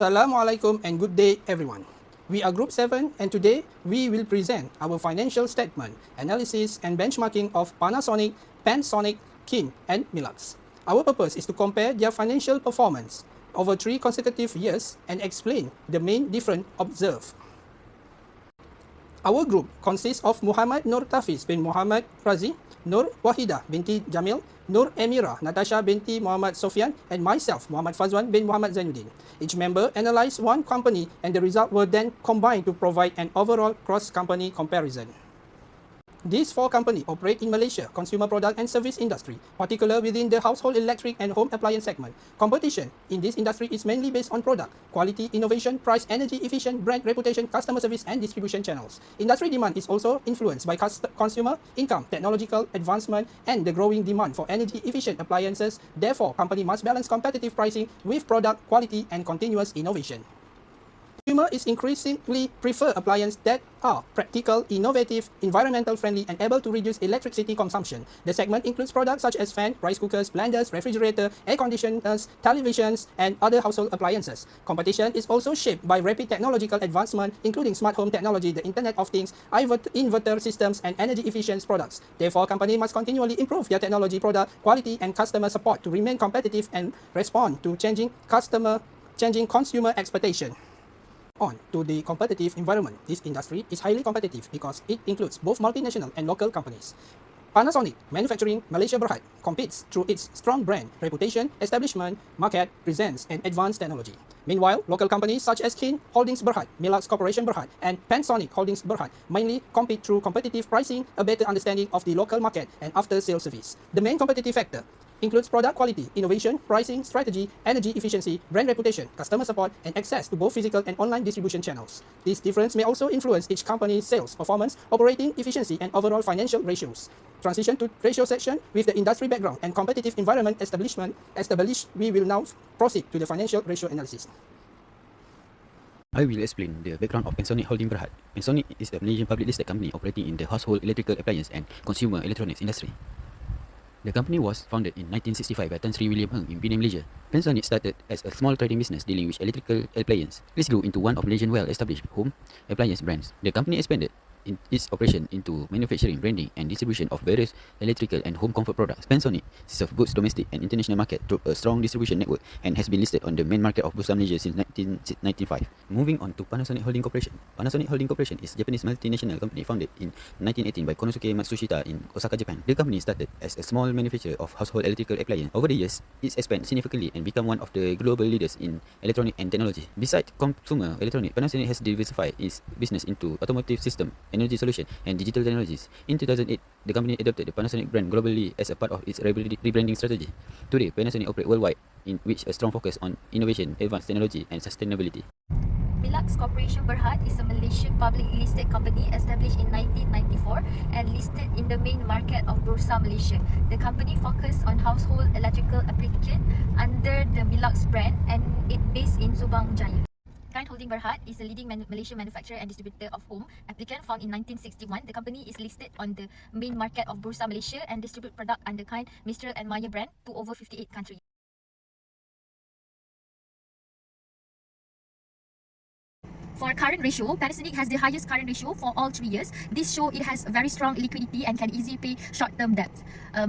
Assalamualaikum and good day everyone. We are Group 7 and today we will present our financial statement, analysis and benchmarking of Panasonic, Pensonic, Khind and Milux. Our purpose is to compare their financial performance over 3 consecutive years and explain the main difference observed. Our group consists of Muhammad Nur Tafiz bin Muhammad Razi, Nur Wahidah binti Jamil, Nur Emira Natasha binti Muhammad Sofyan, and myself, Muhammad Fazwan bin Muhammad Zainuddin. Each member analysed one company and the result were then combined to provide an overall cross-company comparison. These 4 companies operate in Malaysia consumer product and service industry, particularly within the household electric and home appliance segment. Competition in this industry is mainly based on product, quality, innovation, price, energy efficient, brand reputation, customer service and distribution channels. Industry demand is also influenced by consumer income, technological advancement and the growing demand for energy efficient appliances. Therefore, company must balance competitive pricing with product quality and continuous innovation. Consumer is increasingly prefer appliances that are practical, innovative, environmental friendly and able to reduce electricity consumption. The segment includes products such as fan, rice cookers, blenders, refrigerator, air conditioners, televisions and other household appliances. Competition is also shaped by rapid technological advancement including smart home technology, the Internet of Things, inverter systems and energy efficient products. Therefore, companies must continually improve their technology, product quality and customer support to remain competitive and respond to changing consumer expectations. On to the competitive environment. This industry is highly competitive because it includes both multinational and local companies. Panasonic Manufacturing Malaysia Berhad competes through its strong brand, reputation, establishment, market presence and advanced technology. Meanwhile, local companies such as Khind Holdings Berhad, Milux Corporation Berhad and Pensonic Holdings Berhad mainly compete through competitive pricing, a better understanding of the local market and after-sales service. The main competitive factor includes product quality, innovation, pricing, strategy, energy efficiency, brand reputation, customer support, and access to both physical and online distribution channels. This difference may also influence each company's sales performance, operating efficiency, and overall financial ratios. Transition to ratio section. With the industry background and competitive environment established, we will now proceed to the financial ratio analysis. I will explain the background of Pensonic Holding Berhad. Pensonic is a Malaysian public listed company operating in the household electrical appliance and consumer electronics industry. The company was founded in 1965 by Tan Sri William Heng in Penang, Malaysia. Pensonic started as a small trading business dealing with electrical appliances. This grew into one of Malaysian well-established home appliance brands. The company expanded in its operation into manufacturing, branding and distribution of various electrical and home comfort products. Pensonic serves goods domestic and international market through a strong distribution network and has been listed on the main market of Bursa Malaysia since 1995. Moving on to Panasonic Holding Corporation. Panasonic Holding Corporation is a Japanese multinational company founded in 1918 by Konosuke Matsushita in Osaka, Japan. The company started as a small manufacturer of household electrical appliances. Over the years, it expanded significantly and become one of the global leaders in electronic and technology. Besides consumer electronic, Panasonic has diversified its business into automotive system, energy solution and digital technologies. In 2008, the company adopted the Panasonic brand globally as a part of its rebranding strategy. Today, Panasonic operates worldwide, in which a strong focus on innovation, advanced technology and sustainability. Milux Corporation Berhad is a Malaysian public listed company established in 1994 and listed in the main market of Bursa Malaysia. The company focuses on household electrical application under the Milux brand and it based in Subang Jaya. Khind Holding Berhad is a leading Malaysian manufacturer and distributor of home applicant found in 1961. The company is listed on the main market of Bursa Malaysia and distribute product under Khind, Mistral and Maya brand to over 58 countries. For current ratio, Panasonic has the highest current ratio for all 3 years. This shows it has very strong liquidity and can easily pay short-term debt.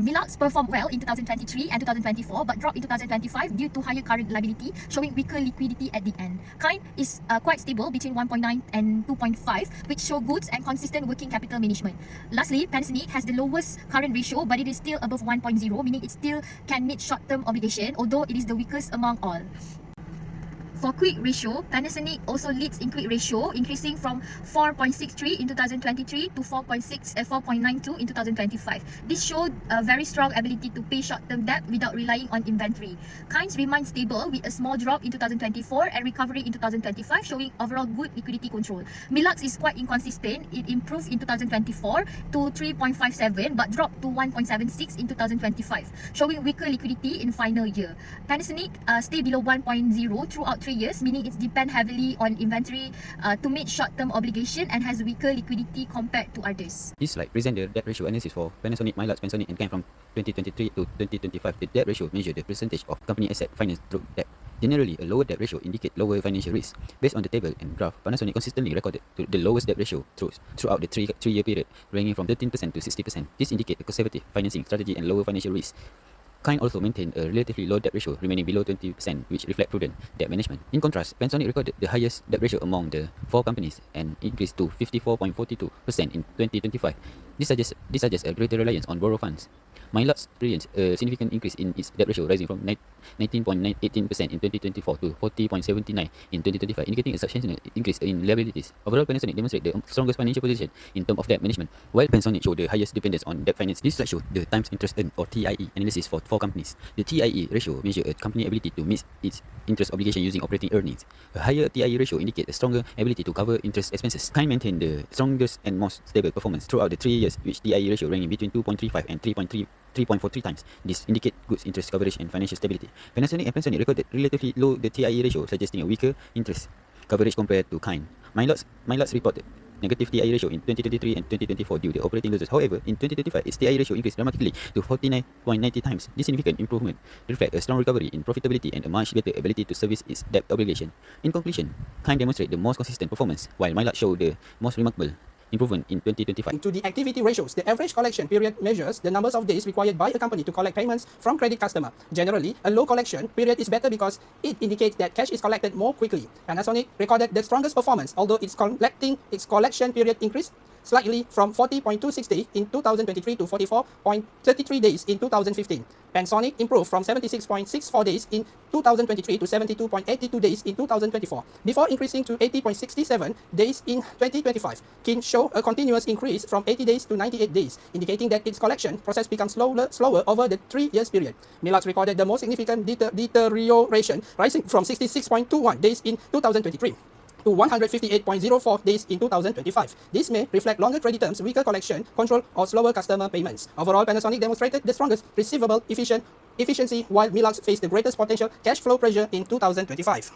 Milux performed well in 2023 and 2024 but dropped in 2025 due to higher current liability, showing weaker liquidity at the end. Khind is quite stable between 1.9 and 2.5, which show good and consistent working capital management. Lastly, Panasonic has the lowest current ratio but it is still above 1.0, meaning it still can meet short-term obligation, although it is the weakest among all. For quick ratio, Panasonic also leads in quick ratio, increasing from 4.63 in 2023 to 4.92 in 2025. This showed a very strong ability to pay short-term debt without relying on inventory. Khind remains stable with a small drop in 2024 and recovery in 2025, showing overall good liquidity control. Milux is quite inconsistent. It improved in 2024 to 3.57 but dropped to 1.76 in 2025, showing weaker liquidity in final year. Panasonic stay below 1.0 throughout 3 years, meaning it depends heavily on inventory to meet short-term obligation and has weaker liquidity compared to others. This slide presents the debt ratio analysis for Panasonic, Milux, Pensonic and Khind from 2023 to 2025. The debt ratio measures the percentage of company asset financed through debt. Generally, a lower debt ratio indicates lower financial risk. Based on the table and graph, Panasonic consistently recorded the lowest debt ratio throughout the three-year period, ranging from 13% to 60%. This indicates a conservative financing strategy and lower financial risk. Khind also maintained a relatively low debt ratio, remaining below 20%, which reflect prudent debt management. In contrast, Pensonic recorded the highest debt ratio among the four companies and increased to 54.42% in 2025. This suggests a greater reliance on borrowed funds. Milux experienced a significant increase in its debt ratio, rising from 19.18% in 2024 to 40.79% in 2025, indicating a substantial increase in liabilities. Overall, Panasonic demonstrated the strongest financial position in terms of debt management, while Pensonic showed the highest dependence on debt finance. This slide shows the times interest earned, or TIE, analysis for four companies. The TIE ratio measures a company's ability to meet its interest obligation using operating earnings. A higher TIE ratio indicates a stronger ability to cover interest expenses. Khind maintained the strongest and most stable performance throughout the 3 years, which TIE ratio ranging between 2.35 and 3.43 times. This indicates good interest coverage and financial stability. Panasonic and Pensonic recorded relatively low the TIE ratio, suggesting a weaker interest coverage compared to Khind. Milux reported negative TIE ratio in 2023 and 2024 due to operating losses. However, in 2025, its TIE ratio increased dramatically to 49.90 times. This significant improvement reflects a strong recovery in profitability and a much better ability to service its debt obligation. In conclusion, Khind demonstrated the most consistent performance, while Milux showed the most remarkable improvement in 2025. To the activity ratios, the average collection period measures the numbers of days required by a company to collect payments from credit customer. Generally, a low collection period is better because it indicates that cash is collected more quickly. Panasonic recorded the strongest performance, although its collection period increased slightly from 40.26 days in 2023 to 44.33 days in 2015. Pensonic improved from 76.64 days in 2023 to 72.82 days in 2024, before increasing to 80.67 days in 2025. Khind showed a continuous increase from 80 days to 98 days, indicating that its collection process becomes slower over the 3 years period. Milux recorded the most significant deterioration, rising from 66.21 days in 2023 to 158.04 days in 2025. This may reflect longer credit terms, weaker collection control, or slower customer payments. Overall, Panasonic demonstrated the strongest receivable efficiency, while Milux faced the greatest potential cash flow pressure in 2025.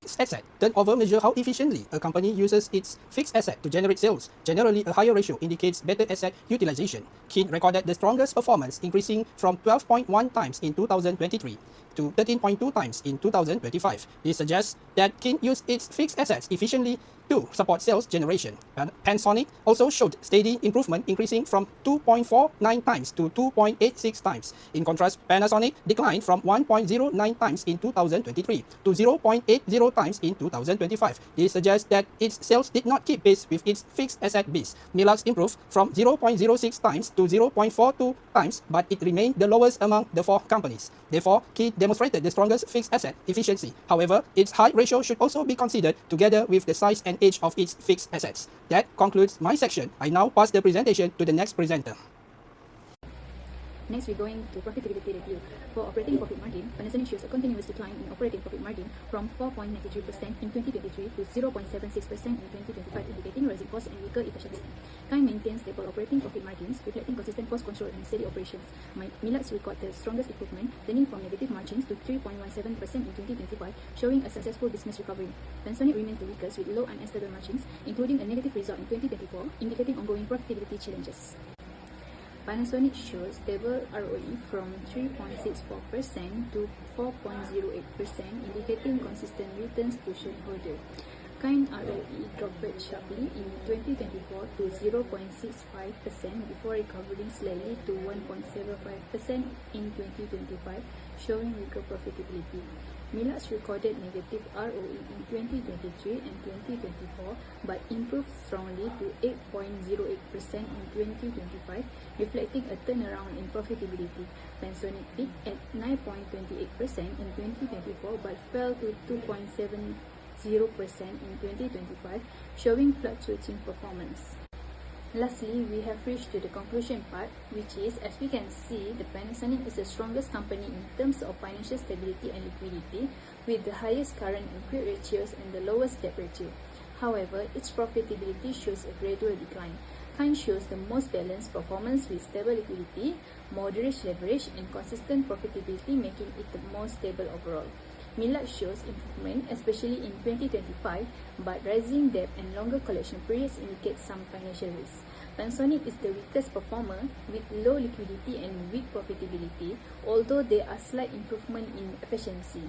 Fixed asset turnover measure how efficiently a company uses its fixed asset to generate sales. Generally, a higher ratio indicates better asset utilization. Khind recorded the strongest performance, increasing from 12.1 times in 2023 to 13.2 times in 2025. This suggests that Khind used its fixed assets efficiently to support sales generation. Pensonic also showed steady improvement, increasing from 2.49 times to 2.86 times. In contrast, Panasonic declined from 1.09 times in 2023 to 0.80 times in 2025. This suggests that its sales did not keep pace with its fixed asset base. Milux improved from 0.06 times to 0.42 times, but it remained the lowest among the four companies. Therefore, Khind demonstrated the strongest fixed asset efficiency. However, its high ratio should also be considered together with the size and age of its fixed assets. That concludes my section. I now pass the presentation to the next presenter. Next, we're going to profitability review. For operating profit margin, Panasonic shows a continuous decline in operating profit margin from 4.93% in 2023 to 0.76% in 2025, indicating rising costs and weaker efficiency. Khind maintains stable operating profit margins, reflecting consistent cost control and steady operations. Milux recorded the strongest improvement, turning from negative margins to 3.17% in 2025, showing a successful business recovery. Pensonic remains the weakest with low and unstable margins, including a negative result in 2024, indicating ongoing profitability challenges. Panasonic shows stable ROE from 3.64% to 4.08%, indicating consistent returns to shareholders. Khind ROE dropped sharply in 2024 to 0.65% before recovering slightly to 1.75% in 2025, showing weaker profitability. Milux recorded negative ROE in 2023 and 2024, but improved strongly to 8.08% in 2025, reflecting a turnaround in profitability. Pensonic peaked at 9.28% in 2024, but fell to 2.70% in 2025, showing fluctuating performance. Lastly, we have reached to the conclusion part, which is, as we can see, the Panasonic is the strongest company in terms of financial stability and liquidity, with the highest current and quick ratios and the lowest debt ratio. However, its profitability shows a gradual decline. Khind shows the most balanced performance with stable liquidity, moderate leverage, and consistent profitability, making it the most stable overall. Milux shows improvement, especially in 2025, but rising debt and longer collection periods indicate some financial risk. Pensonic is the weakest performer with low liquidity and weak profitability, although there are slight improvement in efficiency.